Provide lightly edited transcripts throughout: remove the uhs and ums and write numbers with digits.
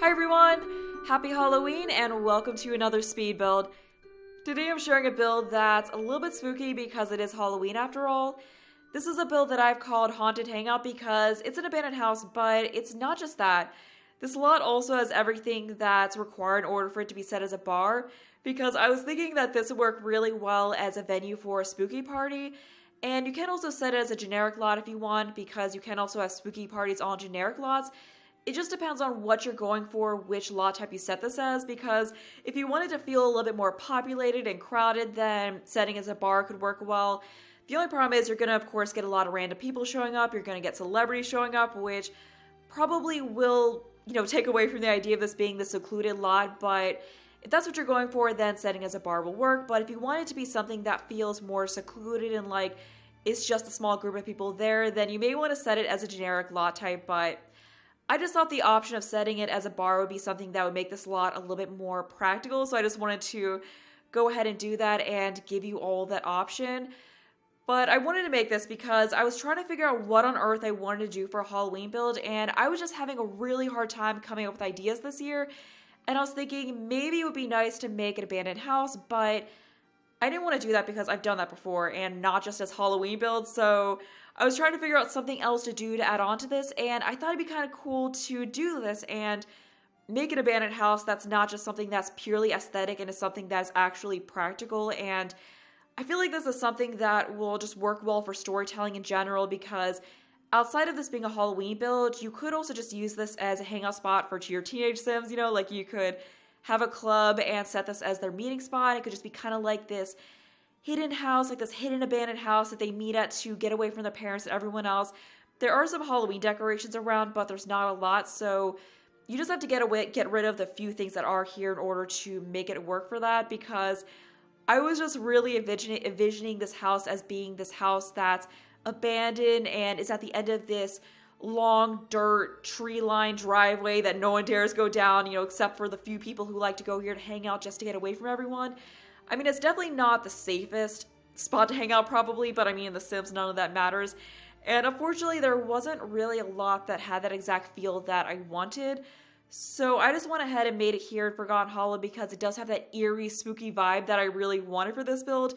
Hi everyone! Happy Halloween and welcome to another speed build. Today I'm sharing a build that's a little bit spooky because it is Halloween after all. This is a build that I've called Haunted Hangout because it's an abandoned house, but it's not just that. This lot also has everything that's required in order for it to be set as a bar, because I was thinking that this would work really well as a venue for a spooky party. And you can also set it as a generic lot if you want, because you can also have spooky parties on generic lots. It just depends on what you're going for, which lot type you set this as, because if you wanted to feel a little bit more populated and crowded, then setting as a bar could work well. The only problem is you're going to, of course, get a lot of random people showing up. You're going to get celebrities showing up, which probably will, take away from the idea of this being the secluded lot. But if that's what you're going for, then setting as a bar will work. But if you want it to be something that feels more secluded and like it's just a small group of people there, then you may want to set it as a generic lot type. But I just thought the option of setting it as a bar would be something that would make this lot a little bit more practical. So I just wanted to go ahead and do that and give you all that option. But I wanted to make this because I was trying to figure out what on earth I wanted to do for a Halloween build, and I was just having a really hard time coming up with ideas this year. And I was thinking maybe it would be nice to make an abandoned house, but I didn't want to do that because I've done that before and not just as Halloween builds. So I was trying to figure out something else to do to add on to this, and I thought it'd be kind of cool to do this and make an abandoned house that's not just something that's purely aesthetic and is something that's actually practical. And I feel like this is something that will just work well for storytelling in general, because outside of this being a Halloween build, you could also just use this as a hangout spot for your teenage Sims, like you could have a club and set this as their meeting spot. It could just be kind of like this hidden house, like this hidden abandoned house that they meet at to get away from their parents and everyone else. There are some Halloween decorations around, but there's not a lot, so you just have to get rid of the few things that are here in order to make it work for that, because I was just really envisioning this house as being this house that's abandoned and is at the end of this long dirt tree-lined driveway that no one dares go down, except for the few people who like to go here to hang out just to get away from everyone. I mean, it's definitely not the safest spot to hang out probably, but I mean, in The Sims, none of that matters. And unfortunately, there wasn't really a lot that had that exact feel that I wanted. So I just went ahead and made it here in Forgotten Hollow because it does have that eerie, spooky vibe that I really wanted for this build.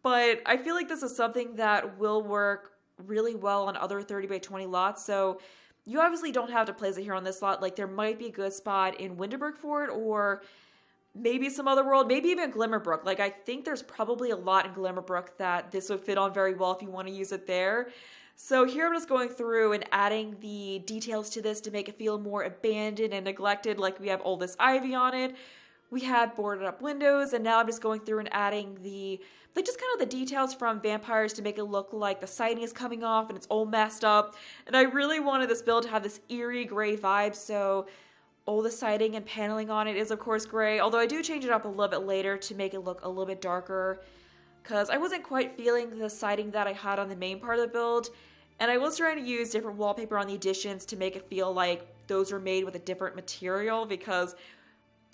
But I feel like this is something that will work really well on other 30 by 20 lots. So you obviously don't have to place it here on this lot. Like, there might be a good spot in Winterbrook for it, or maybe some other world, maybe even Glimmerbrook. Like, I think there's probably a lot in Glimmerbrook that this would fit on very well if you want to use it there. So here I'm just going through and adding the details to this to make it feel more abandoned and neglected. Like, we have all this ivy on it. We had boarded up windows, and now I'm just going through and adding just kind of the details from vampires to make it look like the siding is coming off and it's all messed up. And I really wanted this build to have this eerie gray vibe, so all the siding and paneling on it is of course gray, although I do change it up a little bit later to make it look a little bit darker, because I wasn't quite feeling the siding that I had on the main part of the build, and I was trying to use different wallpaper on the additions to make it feel like those were made with a different material, because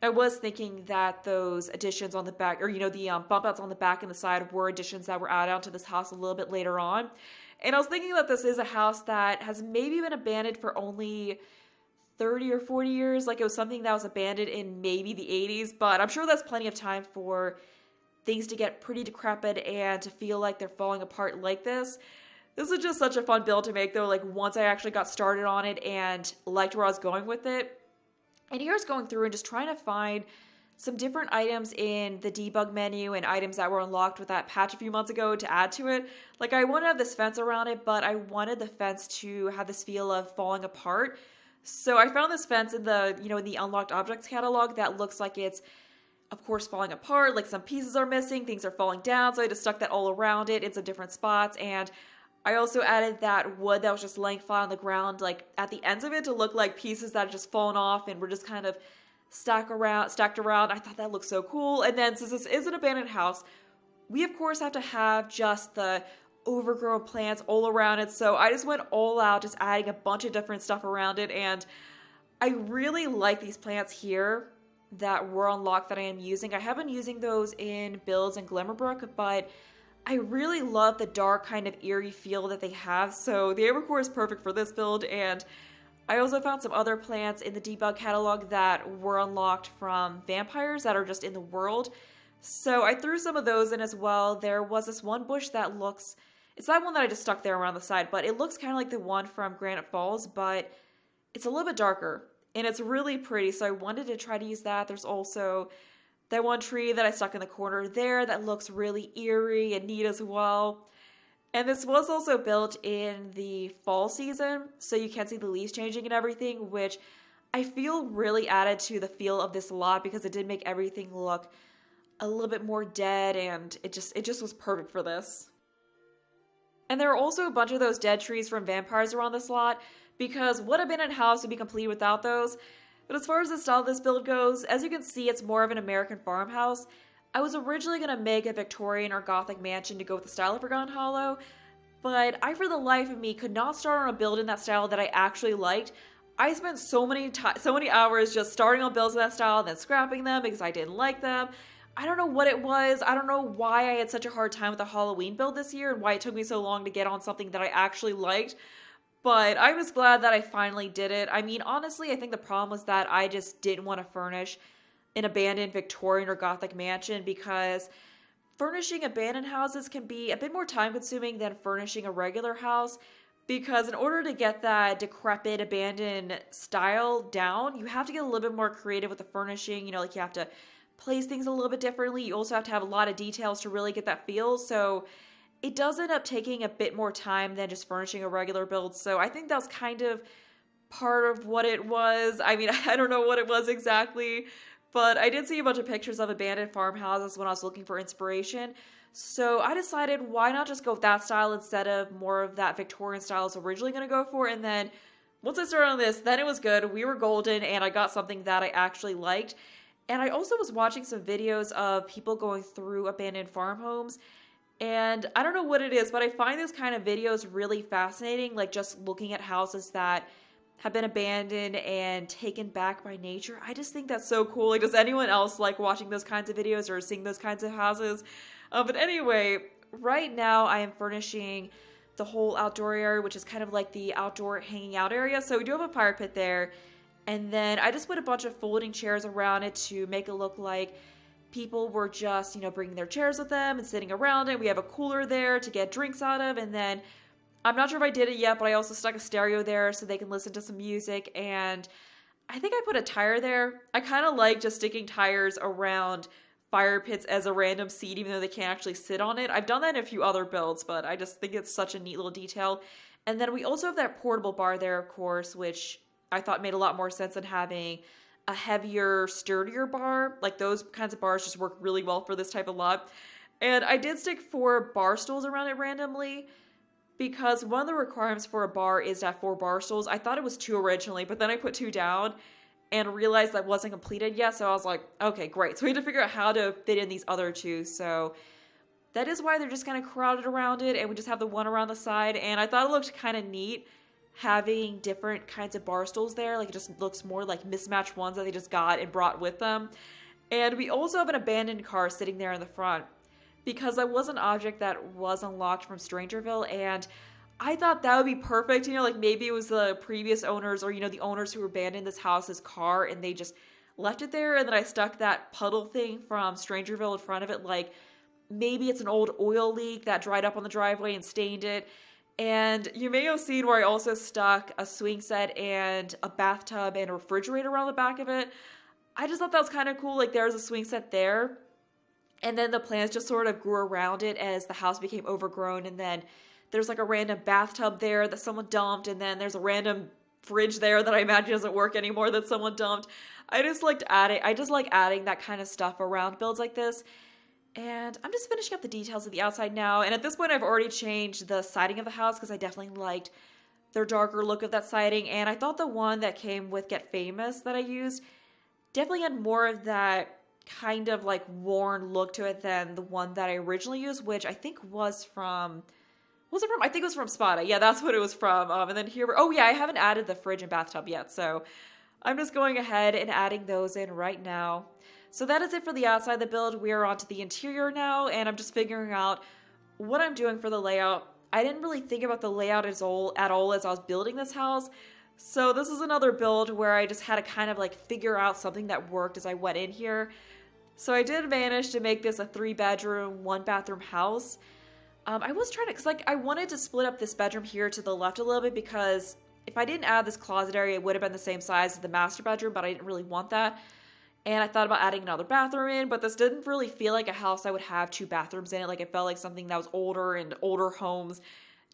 I was thinking that those additions on the back, or the bump outs on the back and the side, were additions that were added onto this house a little bit later on. And I was thinking that this is a house that has maybe been abandoned for only 30 or 40 years. Like, it was something that was abandoned in maybe the 80s, but I'm sure that's plenty of time for things to get pretty decrepit and to feel like they're falling apart like this. This was just such a fun build to make, though, like, once I actually got started on it and liked where I was going with it. And here's going through and just trying to find some different items in the debug menu and items that were unlocked with that patch a few months ago to add to it. Like, I wanted to have this fence around it, but I wanted the fence to have this feel of falling apart. So I found this fence in the, in the unlocked objects catalog that looks like it's, of course, falling apart. Like, some pieces are missing, things are falling down. So I just stuck that all around it in some different spots. And I also added that wood that was just laying flat on the ground, like at the ends of it, to look like pieces that had just fallen off and were just kind of stacked around. I thought that looked so cool. And then, since this is an abandoned house, we of course have to have just the overgrown plants all around it. So I just went all out, just adding a bunch of different stuff around it. And I really like these plants here that were unlocked that I am using. I have been using those in builds in Glimmerbrook, but I really love the dark kind of eerie feel that they have. So the Evercore is perfect for this build, and I also found some other plants in the debug catalog that were unlocked from vampires that are just in the world. So I threw some of those in as well. There was this one bush that looks, it's that one that I just stuck there around the side, but it looks kind of like the one from Granite Falls, but it's a little bit darker and it's really pretty. So I wanted to try to use that. There's also that one tree that I stuck in the corner there that looks really eerie and neat as well. And this was also built in the fall season, so you can see the leaves changing and everything, which I feel really added to the feel of this lot because it did make everything look a little bit more dead, and it just was perfect for this. And there are also a bunch of those dead trees from vampires around this lot, because what abandoned house would be complete without those? But as far as the style of this build goes, as you can see, it's more of an American farmhouse. I was originally going to make a Victorian or Gothic mansion to go with the style of Forgotten Hollow, but I, for the life of me, could not start on a build in that style that I actually liked. I spent so many hours just starting on builds in that style and then scrapping them because I didn't like them. I don't know what it was. I don't know why I had such a hard time with the Halloween build this year and why it took me so long to get on something that I actually liked. But I was glad that I finally did it. I mean, honestly, I think the problem was that I just didn't want to furnish an abandoned Victorian or Gothic mansion because furnishing abandoned houses can be a bit more time consuming than furnishing a regular house, because in order to get that decrepit abandoned style down, you have to get a little bit more creative with the furnishing. You know, like you have to place things a little bit differently. You also have to have a lot of details to really get that feel. So it does end up taking a bit more time than just furnishing a regular build. So I think that was kind of part of what it was. I mean, I don't know what it was exactly, but I did see a bunch of pictures of abandoned farmhouses when I was looking for inspiration. So I decided why not just go with that style instead of more of that Victorian style I was originally going to go for. And then once I started on this, then it was good. We were golden and I got something that I actually liked. And I also was watching some videos of people going through abandoned farm homes. And I don't know what it is, but I find these kind of videos really fascinating. Like just looking at houses that have been abandoned and taken back by nature. I just think that's so cool. Like, does anyone else like watching those kinds of videos or seeing those kinds of houses? But anyway, right now I am furnishing the whole outdoor area, which is kind of like the outdoor hanging out area. So we do have a fire pit there. And then I just put a bunch of folding chairs around it to make it look like people were just, you know, bringing their chairs with them and sitting around it. We have a cooler there to get drinks out of. And then I'm not sure if I did it yet, but I also stuck a stereo there so they can listen to some music. And I think I put a tire there. I kind of like just sticking tires around fire pits as a random seat, even though they can't actually sit on it. I've done that in a few other builds, but I just think it's such a neat little detail. And then we also have that portable bar there, of course, which I thought made a lot more sense than having a heavier, sturdier bar. Like those kinds of bars just work really well for this type of lot. And I did stick 4 bar stools around it randomly because one of the requirements for a bar is to have 4 bar stools. I thought it was 2 originally, but then I put 2 down and realized that wasn't completed yet. So I was like, okay, great. So we had to figure out how to fit in these other 2. So that is why they're just kind of crowded around it. And we just have the one around the side. And I thought it looked kind of neat having different kinds of bar stools there. Like it just looks more like mismatched ones that they just got and brought with them. And we also have an abandoned car sitting there in the front because that was an object that was unlocked from Strangerville, and I thought that would be perfect. You know, like maybe it was the previous owners or, you know, the owners who abandoned this house's car and they just left it there, and then I stuck that puddle thing from Strangerville in front of it. Like maybe it's an old oil leak that dried up on the driveway and stained it. And you may have seen where I also stuck a swing set and a bathtub and a refrigerator around the back of it. I just thought that was kind of cool. Like there's a swing set there, and then the plants just sort of grew around it as the house became overgrown. And then there's like a random bathtub there that someone dumped, and then there's a random fridge there that I imagine doesn't work anymore that someone dumped. I just like adding that kind of stuff around builds like this. And I'm just finishing up the details of the outside now. And at this point, I've already changed the siding of the house because I definitely liked their darker look of that siding. And I thought the one that came with Get Famous that I used definitely had more of that kind of like worn look to it than the one that I originally used, which I think was from, I think it was from Spada. Yeah, that's what it was from. And then here, oh yeah, I haven't added the fridge and bathtub yet. So I'm just going ahead and adding those in right now. So that is it for the outside of the build. We are on to the interior now, and I'm just figuring out what I'm doing for the layout. I didn't really think about the layout at all as I was building this house, So this is another build where I just had to kind of like figure out something that worked as I went in here. So I did manage to make this a 3-bedroom, 1-bathroom house. I was trying to, because like I wanted to split up this bedroom here to the left a little bit, because if I didn't add this closet area, it would have been the same size as the master bedroom, but I didn't really want that. And I thought about adding another bathroom in, but this didn't really feel like a house I would have 2 bathrooms in it. Like it felt like something that was older, and older homes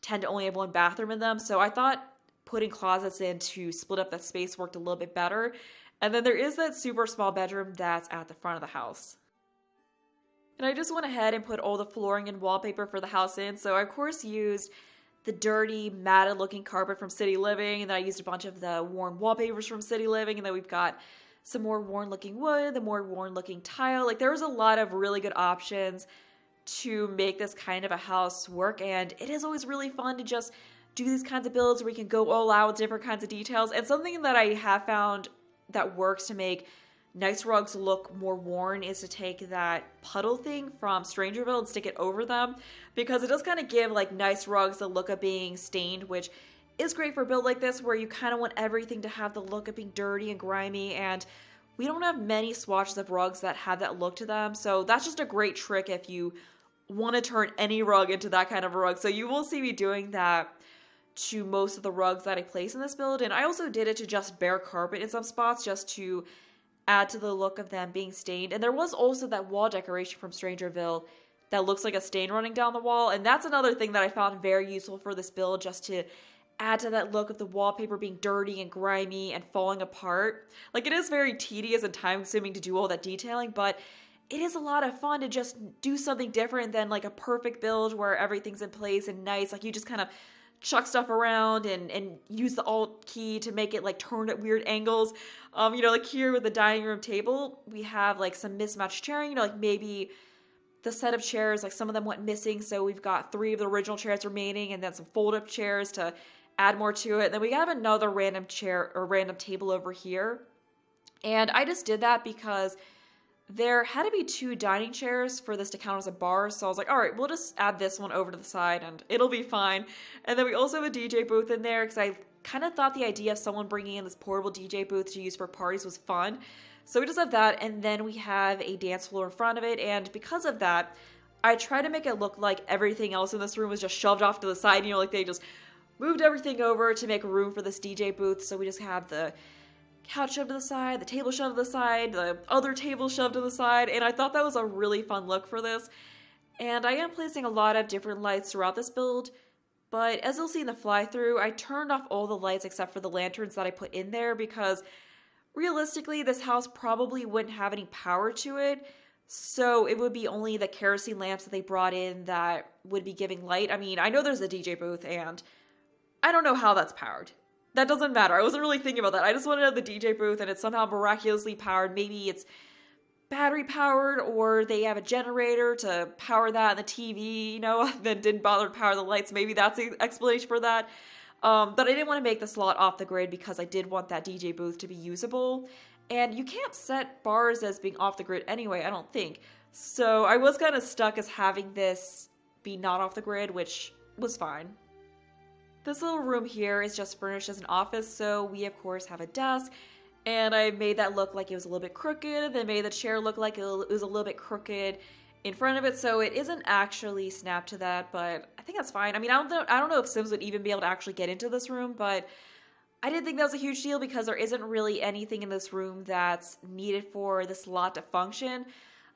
tend to only have 1 bathroom in them. So I thought putting closets in to split up that space worked a little bit better. And then there is that super small bedroom that's at the front of the house. And I just went ahead and put all the flooring and wallpaper for the house in. So I of course used the dirty, matted looking carpet from City Living, and then I used a bunch of the worn wallpapers from City Living, and then we've got some more worn looking wood, the more worn looking tile. Like there was a lot of really good options to make this kind of a house work, and it is always really fun to just do these kinds of builds where we can go all out with different kinds of details. And something that I have found that works to make nice rugs look more worn is to take that puddle thing from Strangerville and stick it over them, because it does kind of give like nice rugs the look of being stained, which is great for a build like this where you kind of want everything to have the look of being dirty and grimy, and we don't have many swatches of rugs that have that look to them. So that's just a great trick if you want to turn any rug into that kind of a rug. So you will see me doing that to most of the rugs that I place in this build. And I also did it to just bare carpet in some spots just to add to the look of them being stained. And there was also that wall decoration from Strangerville that looks like a stain running down the wall. And that's another thing that I found very useful for this build, just to add to that look of the wallpaper being dirty and grimy and falling apart. Like it is very tedious and time consuming to do all that detailing, but it is a lot of fun to just do something different than like a perfect build where everything's in place and nice. Like you just kind of chuck stuff around and use the Alt key to make it like turn at weird angles. Like here with the dining room table, we have like some mismatched chairing, like maybe the set of chairs, like some of them went missing. So we've got 3 of the original chairs remaining, and then some fold up chairs to add more to it. And then we have another random chair or random table over here. And I just did that because there had to be 2 dining chairs for this to count as a bar. So I was like, all right, we'll just add this one over to the side and it'll be fine. And then we also have a DJ booth in there because I kind of thought the idea of someone bringing in this portable DJ booth to use for parties was fun. So we just have that. And then we have a dance floor in front of it. And because of that, I try to make it look like everything else in this room was just shoved off to the side. Like they just moved everything over to make room for this DJ booth. So we just have the couch shoved to the side, the table shoved to the side, the other table shoved to the side, and I thought that was a really fun look for this. And I am placing a lot of different lights throughout this build, but as you'll see in the fly-through, I turned off all the lights except for the lanterns that I put in there, because realistically, this house probably wouldn't have any power to it, so it would be only the kerosene lamps that they brought in that would be giving light. I mean, I know there's a DJ booth, and I don't know how that's powered. That doesn't matter. I wasn't really thinking about that. I just wanted to have the DJ booth and it's somehow miraculously powered. Maybe it's battery powered, or they have a generator to power that and the TV, then didn't bother to power the lights. Maybe that's the explanation for that. But I didn't want to make the slot off the grid because I did want that DJ booth to be usable. And you can't set bars as being off the grid anyway, I don't think. So I was kind of stuck as having this be not off the grid, which was fine. This little room here is just furnished as an office, so we of course have a desk, and I made that look like it was a little bit crooked, then made the chair look like it was a little bit crooked in front of it, so it isn't actually snapped to that, but I think that's fine. I mean, I don't know if Sims would even be able to actually get into this room, but I didn't think that was a huge deal because there isn't really anything in this room that's needed for this lot to function,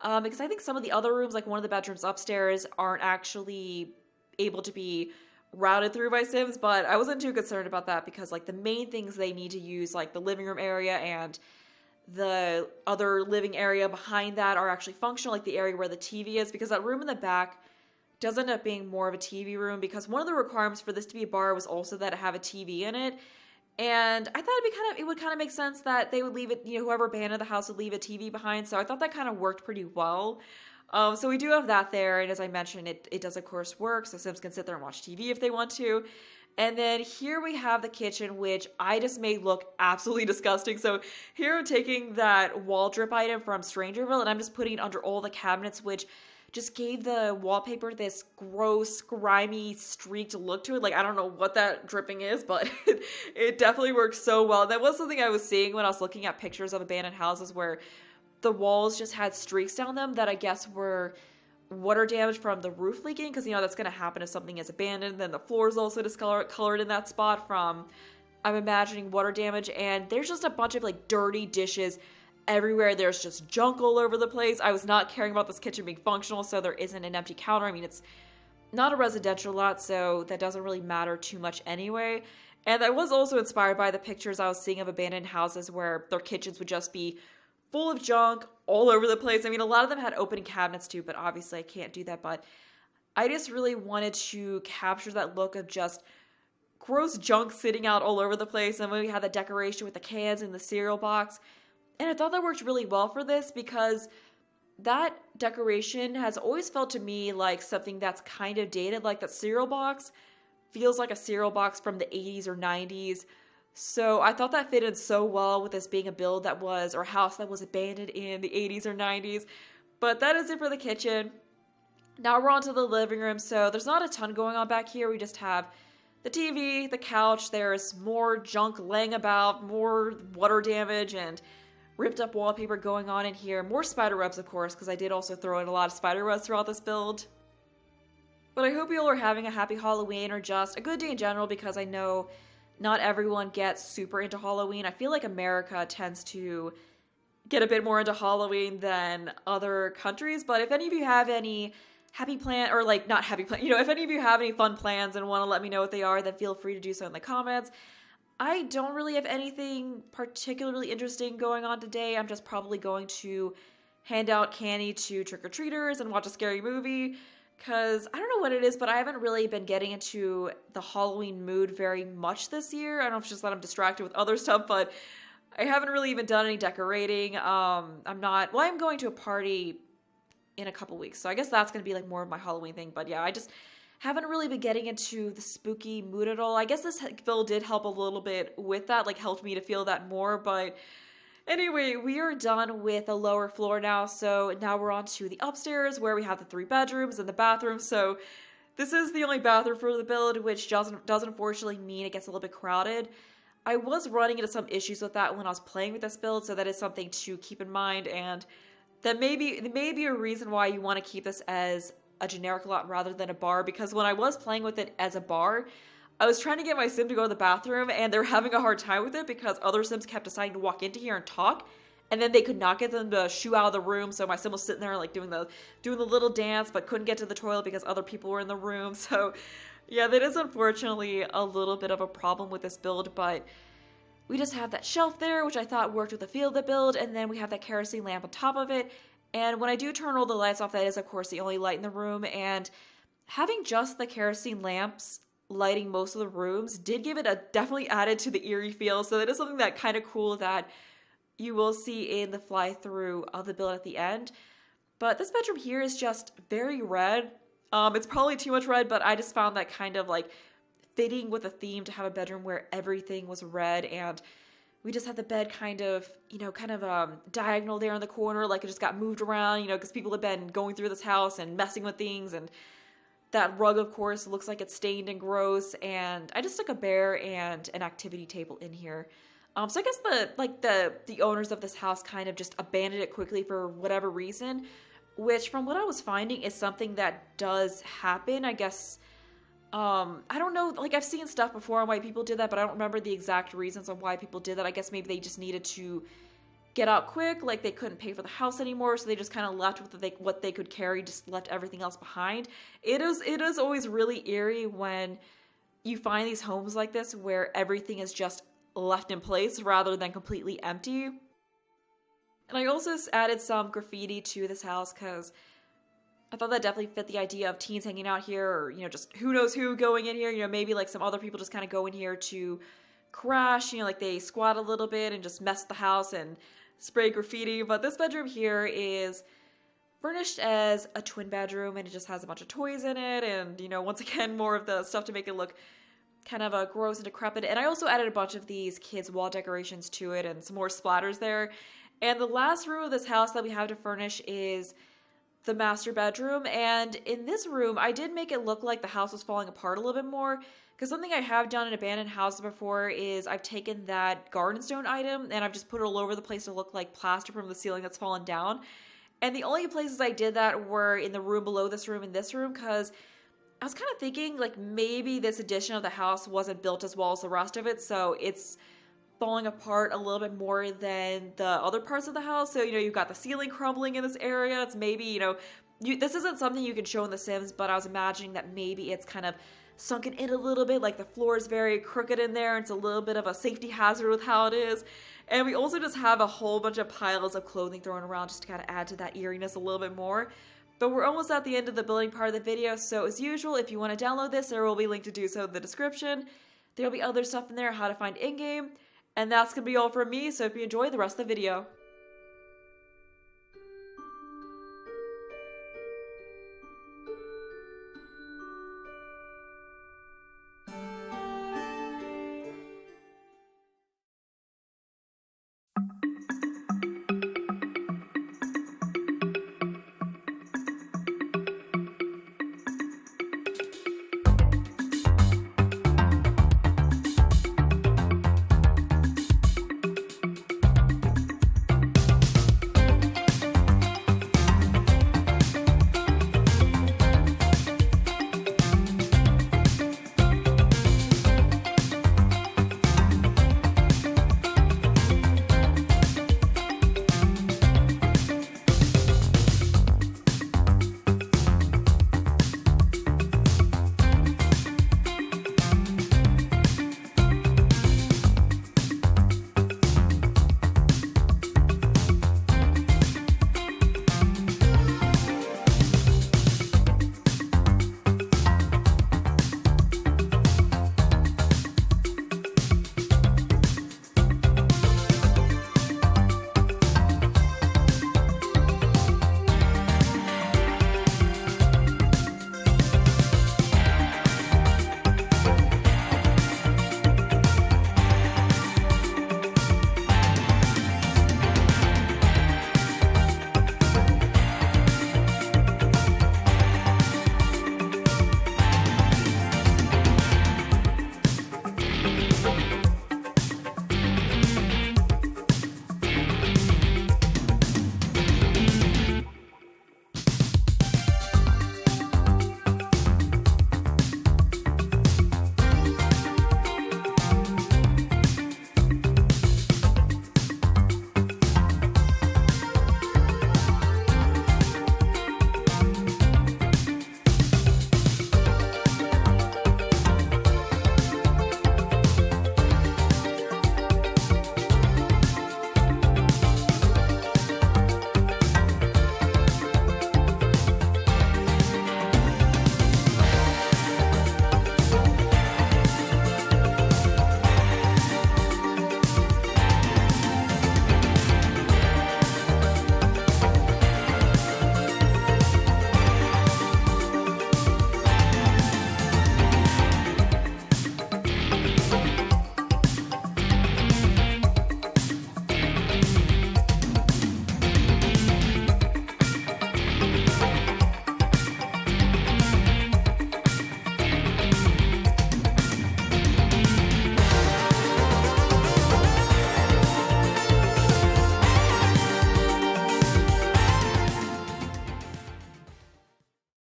because I think some of the other rooms, like one of the bedrooms upstairs, aren't actually able to be routed through by Sims, but I wasn't too concerned about that because like the main things they need to use, like the living room area and the other living area behind that, are actually functional, like the area where the TV is, because that room in the back does end up being more of a TV room, because one of the requirements for this to be a bar was also that it have a TV in it. And I thought it would kind of make sense that they would leave it, whoever abandoned the house would leave a TV behind, so I thought that kind of worked pretty well. So we do have that there, and as I mentioned, it does of course work, so Sims can sit there and watch TV if they want to. And then here we have the kitchen, which I just made look absolutely disgusting. So here I'm taking that wall drip item from Strangerville, and I'm just putting it under all the cabinets, which, just gave the wallpaper this gross, grimy, streaked look to it. Like, I don't know what that dripping is, but it definitely works so well. That was something I was seeing when I was looking at pictures of abandoned houses where the walls just had streaks down them that I guess were water damage from the roof leaking, because, that's going to happen if something is abandoned. Then the floor is also discolored in that spot from, I'm imagining, water damage. And there's just a bunch of, like, dirty dishes everywhere. There's just junk all over the place. I was not caring about this kitchen being functional, so there isn't an empty counter. I mean, it's not a residential lot, so that doesn't really matter too much anyway. And I was also inspired by the pictures I was seeing of abandoned houses where their kitchens would just be full of junk all over the place. I mean, a lot of them had opening cabinets too, but obviously I can't do that. But I just really wanted to capture that look of just gross junk sitting out all over the place. And when we had the decoration with the cans and the cereal box, and I thought that worked really well for this because that decoration has always felt to me like something that's kind of dated. Like that cereal box feels like a cereal box from the 80s or 90s. So I thought that fit in so well with this being a build that was, or house that was abandoned in the 80s or 90s. But that is it for the kitchen. Now we're on to the living room. So there's not a ton going on back here. We just have the TV, the couch. There's more junk laying about, more water damage, and ripped up wallpaper going on in here. More spider webs, of course, because I did also throw in a lot of spider webs throughout this build. But I hope you all are having a happy Halloween or just a good day in general, because I know not everyone gets super into Halloween. I feel like America tends to get a bit more into Halloween than other countries. But if any of you have any happy plan, or like not happy plan, if any of you have any fun plans and want to let me know what they are, then feel free to do so in the comments. I don't really have anything particularly interesting going on today. I'm just probably going to hand out candy to trick-or-treaters and watch a scary movie, because I don't know what it is, but I haven't really been getting into the Halloween mood very much this year. I don't know if it's just that I'm distracted with other stuff, but I haven't really even done any decorating. I'm going to a party in a couple weeks, so I guess that's going to be like more of my Halloween thing. But yeah, I just haven't really been getting into the spooky mood at all. I guess this build did help a little bit with that, like helped me to feel that more. But anyway, we are done with the lower floor now. So now we're on to the upstairs where we have the 3 bedrooms and the bathroom. So this is the only bathroom for the build, which doesn't unfortunately mean it gets a little bit crowded. I was running into some issues with that when I was playing with this build, so that is something to keep in mind. And that may be a reason why you want to keep this as a generic lot rather than a bar, because when I was playing with it as a bar, I was trying to get my sim to go to the bathroom and they're having a hard time with it because other sims kept deciding to walk into here and talk, and then they could not get them to shoo out of the room. So my sim was sitting there like doing the little dance, but couldn't get to the toilet because other people were in the room. So yeah, that is unfortunately a little bit of a problem with this build. But we just have that shelf there, which I thought worked with the feel of the build, and then we have that kerosene lamp on top of it. And when I do turn all the lights off, that is, of course, the only light in the room. And having just the kerosene lamps lighting most of the rooms did give it definitely added to the eerie feel. So that is something that kind of cool that you will see in the fly-through of the build at the end. But this bedroom here is just very red. It's probably too much red, but I just found that kind of like fitting with a theme to have a bedroom where everything was red. And we just had the bed kind of diagonal there in the corner, like it just got moved around, because people have been going through this house and messing with things. And that rug, of course, looks like it's stained and gross. And I just stuck a bear and an activity table in here. So I guess the owners of this house kind of just abandoned it quickly for whatever reason, which from what I was finding is something that does happen. I guess I don't know, like I've seen stuff before on why people did that, but I don't remember the exact reasons on why people did that. I guess maybe they just needed to get out quick, like they couldn't pay for the house anymore, so they just kind of left with what they could carry, just left everything else behind. It is always really eerie when you find these homes like this where everything is just left in place rather than completely empty. And I also added some graffiti to this house because I thought that definitely fit the idea of teens hanging out here, or, just who knows who going in here. Maybe like some other people just kind of go in here to crash, like they squat a little bit and just mess with the house and spray graffiti. But this bedroom here is furnished as a twin bedroom, and it just has a bunch of toys in it. And, once again, more of the stuff to make it look kind of gross and decrepit. And I also added a bunch of these kids' wall decorations to it and some more splatters there. And the last room of this house that we have to furnish is the master bedroom. And in this room, I did make it look like the house was falling apart a little bit more, because something I have done in abandoned houses before is I've taken that garden stone item and I've just put it all over the place to look like plaster from the ceiling that's fallen down. And the only places I did that were in the room below this room and this room, because I was kind of thinking like maybe this edition of the house wasn't built as well as the rest of it, so it's falling apart a little bit more than the other parts of the house. So, you've got the ceiling crumbling in this area. It's maybe, this isn't something you can show in The Sims, but I was imagining that maybe it's kind of sunken in a little bit, like the floor is very crooked in there. It's a little bit of a safety hazard with how it is. And we also just have a whole bunch of piles of clothing thrown around just to kind of add to that eeriness a little bit more. But we're almost at the end of the building part of the video, so as usual, if you want to download this, there will be a link to do so in the description. There will be other stuff in there, how to find in-game, and that's going to be all from me, so if you enjoy the rest of the video.